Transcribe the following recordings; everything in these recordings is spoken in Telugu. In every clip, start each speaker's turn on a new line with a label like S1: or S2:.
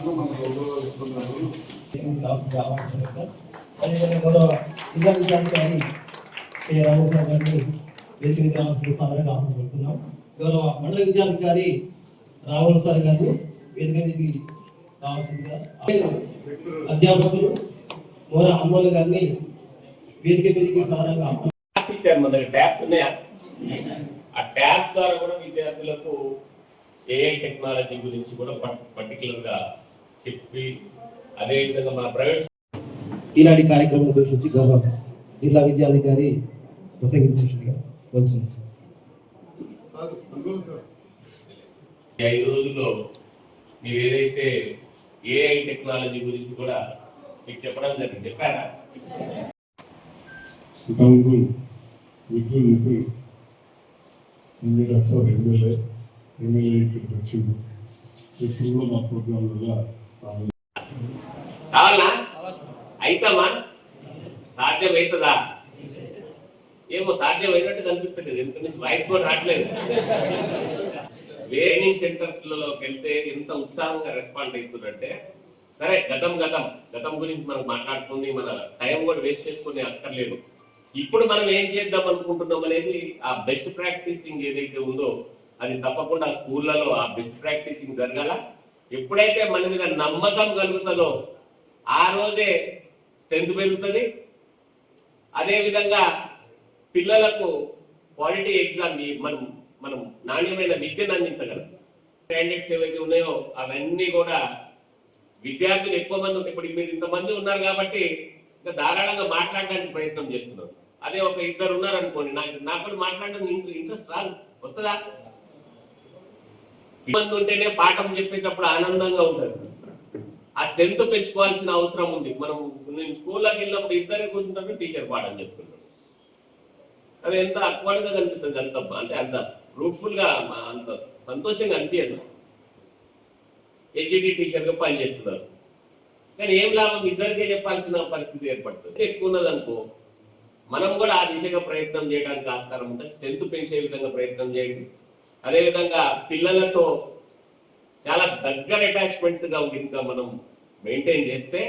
S1: గౌరవ విద్యాధికారి రావు సార్ గారిని వేదిక సాధారణంగా ఆహ్వానిస్తున్నాం. గౌరవ మండల విద్యాధికారి రావుల సార్ గారిని వేదికకి రావాల్సిందిగా, అధ్యాపకులు మోర అమ్మోలు గారిని వేదిక సాధారణంగా
S2: మన దగ్గర ట్యాబ్స్ ఉన్నాయా? ఆ ట్యాబ్ ద్వారా కూడా విద్యార్థులకు ఏఐ టెక్నాలజీ గురించి కూడా పర్టికులర్ గా చెప్పి, అదేవిధంగా మన ప్రైవేట్
S1: ఈనాటి కార్యక్రమం ఉద్దేశించి గౌరవ జిల్లా విద్యాధికారి ప్రసంగించారు.
S2: 5 రోజుల్లో మీరు ఏదైతే ఏఐ టెక్నాలజీ గురించి కూడా మీకు చెప్పడం జరిగింది. చెప్పారా?
S3: విద్యుత్ ఎమ్మెల్యే ఇక్కడికి వచ్చింది. ఇప్పుడు కూడా మా ప్రోగ్రాం వల్ల
S2: కావాలా? అయితమా? సాధ్యమవుతుందా? ఏమో సాధ్యమైనట్టు కనిపిస్తుంది. ఎంత నుంచి వాయిస్ కూడా రావట్లేదు. ట్రైనింగ్ సెంటర్స్ లోకి వెళ్తే ఎంత ఉత్సాహంగా రెస్పాండ్ అవుతుందంటే, సరే గతం గురించి మనం మాట్లాడుతుంది, మన టైం కూడా వేస్ట్ చేసుకునే అక్కర్లేదు. ఇప్పుడు మనం ఏం చేద్దాం అనుకుంటున్నాం అనేది ఆ బెస్ట్ ప్రాక్టీసింగ్ ఏదైతే ఉందో అది తప్పకుండా స్కూళ్ళలో ఆ బెస్ట్ ప్రాక్టీసింగ్ జరగాల. ఎప్పుడైతే మన మీద నమ్మకం కలుగుతుందో ఆ రోజే స్ట్రెంత్ పెరుగుతుంది. అదేవిధంగా పిల్లలకు క్వాలిటీ ఎగ్జామ్ మనం నాణ్యమైన విద్యను అందించగలం. స్టాండర్డ్స్ ఏవైతే ఉన్నాయో అవన్నీ కూడా విద్యార్థులు ఎక్కువ మంది ఉంటే, ఇప్పుడు మీరు ఇంతమంది ఉన్నారు కాబట్టి ఇంకా ధారాళంగా మాట్లాడడానికి ప్రయత్నం చేస్తున్నారు. అదే ఒక 2 ఉన్నారు అనుకోండి, నాకు మాట్లాడడం ఇంట్రెస్ట్ రాదు. వస్తుందా? మంది ఉంటేనే పాఠం చెప్పేటప్పుడు ఆనందంగా ఉంటుంది. ఆ స్ట్రెంత్ పెంచుకోవాల్సిన అవసరం ఉంది. నేను స్కూల్లోకి వెళ్ళినప్పుడు 2 కూర్చుంటే టీచర్ పాఠం చెప్తున్నాను. అది ఎంత అక్వర్డ్గా కనిపిస్తుంది, అంత ఫ్రూట్ఫుల్ గా, అంత సంతోషంగా అనిపించదు. హెచ్డి టీచర్గా పనిచేస్తున్నారు కానీ ఏం లాభం, ఇద్దరికే చెప్పాల్సిన పరిస్థితి ఏర్పడుతుంది. ఎక్కువ ఉన్నదనుకో మనం కూడా ఆ దిశగా ప్రయత్నం చేయడానికి ఆస్కారం ఉంటుంది. స్ట్రెంత్ పెంచే విధంగా ప్రయత్నం చేయండి. అదేవిధంగా పిల్లలతో చాలా దగ్గర అటాచ్మెంట్ గా ఇంకా మనం మెయింటైన్ చేస్తే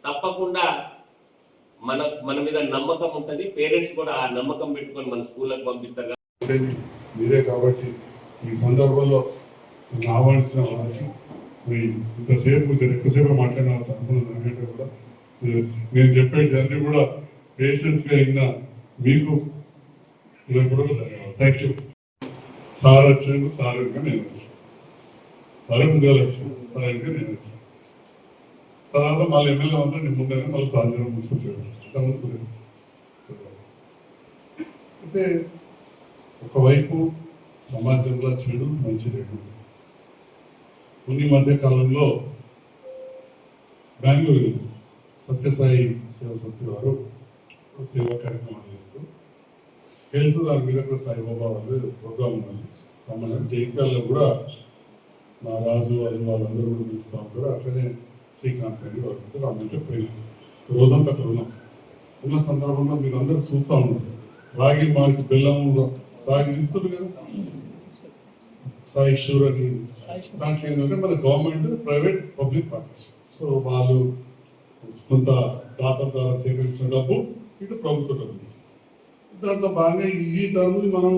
S2: తప్పకుండా మన మీద నమ్మకం ఉంటుంది. పేరెంట్స్ కూడా ఆ నమ్మకం పెట్టుకొని మన స్కూళ్ళకి పంపిస్తారు.
S3: మీరే కాబట్టి ఈ సందర్భంలో రావాల్సిన వారికి ఇంతసేపు ఎక్కువసేపు మాట్లాడిన అనుకున్నది కూడా నేను చెప్పేది అన్ని కూడా పేషెన్స్ గా అయినా మీకు థ్యాంక్ యూ. సార్ వచ్చాను, సార్ ఇంకా నేను వచ్చాను, సార్ ముందుగా వచ్చాను, సార్ ఇంకా నేను వచ్చాను. తర్వాత మళ్ళీ ఎమ్మెల్యే అంతా నేను ముందే మళ్ళీ సార్ మూసుకొచ్చాను. అయితే ఒకవైపు సమాజంలో చెడు మంచి రెండు. కొన్ని మధ్య కాలంలో బెంగళూరు సత్యసాయి సేవ సత్య వారు సేవా కార్యక్రమాలు చేస్తూ హెల్త్ దాని మీద కూడా సాయిబాబా వాళ్ళు ప్రోగ్రామ్ ఉన్నది. మమ్మల్ని జైత్యాల్లో కూడా మా రాజు వాళ్ళందరూ కూడా పిలుస్తూ ఉంటారు. అట్లనే శ్రీకాంత్ అని వాళ్ళతో రమ్మంటే పోయినాం. రోజంతా అక్కడ ఉన్న సందర్భంలో మీరు అందరూ చూస్తూ ఉన్నారు. రాగి మాకి బెల్లం రాగి ఇస్తారు కదా, సాయి షూర్ అని. దాంట్లో ఏంటంటే మన government private public partnership. So వాళ్ళు కొంత దాతల ద్వారా సేకరించిన డబ్బు ఇటు ప్రభుత్వం డబ్బు. దాంట్లో బాగా ఈ టర్మ్ మనం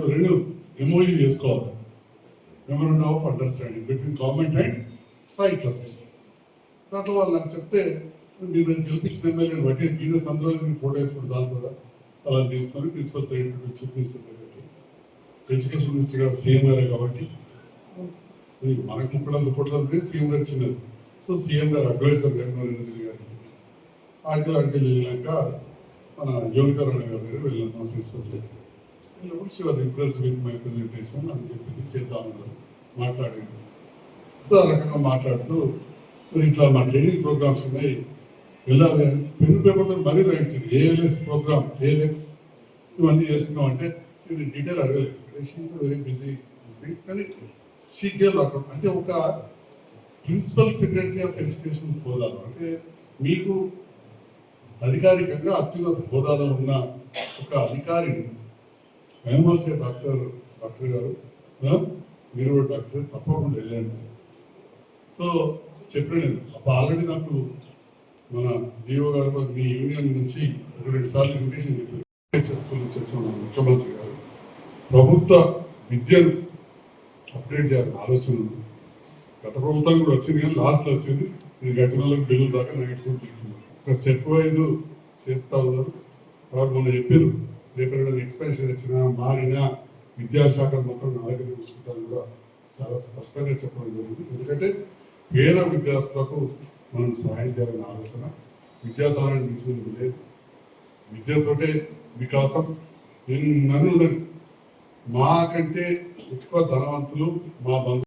S3: రెండు ఎంఓయూ చేసుకోవాలి. Memorandum of understanding between government and Sai trust. దాంట్లో వాళ్ళు నాకు చెప్తే, మీరు గెలిపించిన ఎమ్మెల్యేని బట్టి బిజినెస్ అందులో ఫోటో వేసుకుంటే చాలు కదా, అలా తీసుకొని చీఫ్ మినిస్టర్ దగ్గరికి, ఎడ్యుకేషన్ మినిస్టర్ గారు సీఎం గారే కాబట్టి మనకి ఇప్పుడు సీఎం గారు చిన్నది. సో సీఎం గారు అడ్వైజర్ నరేంద్ర గారికి ఆర్టికల్ వెళ్ళాక మన యోగితారాయణ గారి దగ్గర వెళ్ళాను. తీసుకొచ్చి she was impress with my presentation అని చెప్పి చేద్దామన్నారు, మాట్లాడాను. సో ఆ రకంగా మాట్లాడుతూ మరి ఇట్లా మా ట్రైనింగ్ ప్రోగ్రామ్స్ ఉన్నాయి, వెళ్ళాలి అని పెన్ పేపర్తో మరీ రాయించింది. ఏఎల్ఎస్ ప్రోగ్రామ్, ఏఎల్ఎక్స్ ఇవన్నీ చేస్తున్నాం అంటే నేను డీటెయిల్ అడగలేదు. వెరీ బిజీ కానీ షీ గేవ్ లాట్. అంటే ఒక ప్రిన్సిపల్ సెక్రటరీ ఆఫ్ ఎడ్యుకేషన్ హోదాలో, అంటే మీకు అధికారికంగా అత్యున్నత హోదాలో ఉన్న ఒక అధికారిని డాక్టర్ గారు, మీరు డాక్టర్ తప్పకుండా వెళ్ళండి. సో చెప్పాను అప్పుడు ఆల్రెడీ నాకు మన డిఓ గారు మీ యూనియన్ నుంచి 2 సార్లు ఇన్విటేషన్ చెప్పారు. స్కూల్ నుంచి వచ్చిన ముఖ్యమంత్రి గారు ప్రభుత్వ విద్యను అప్డేట్ చేయాలని ఆలోచన ఉంది. గత ప్రభుత్వం కూడా వచ్చింది కానీ లాస్ట్లో వచ్చింది. ఇది గతంలోకి బిల్లు దాకా నైట్ తిరుగుతుంది. ఒక స్టెప్ వైజ్ చేస్తా ఉన్నారు. వారు మొన్న చెప్పారు రేపు ఎక్స్పెన్షన్ వచ్చినా మారినా విద్యాశాఖ మొత్తం నా దగ్గర చూసుకుంటారని కూడా చాలా స్పష్టంగా చెప్పడం జరిగింది. ఎందుకంటే పేద విద్యార్థులకు మనం సహాయం చేయాలనే ఆలోచన విద్యాదానాన్ని మించింది లేదు. విద్యతోటే వికాసం. నన్ను మాకంటే ఎక్కువ ధనవంతులు మా బంధువులు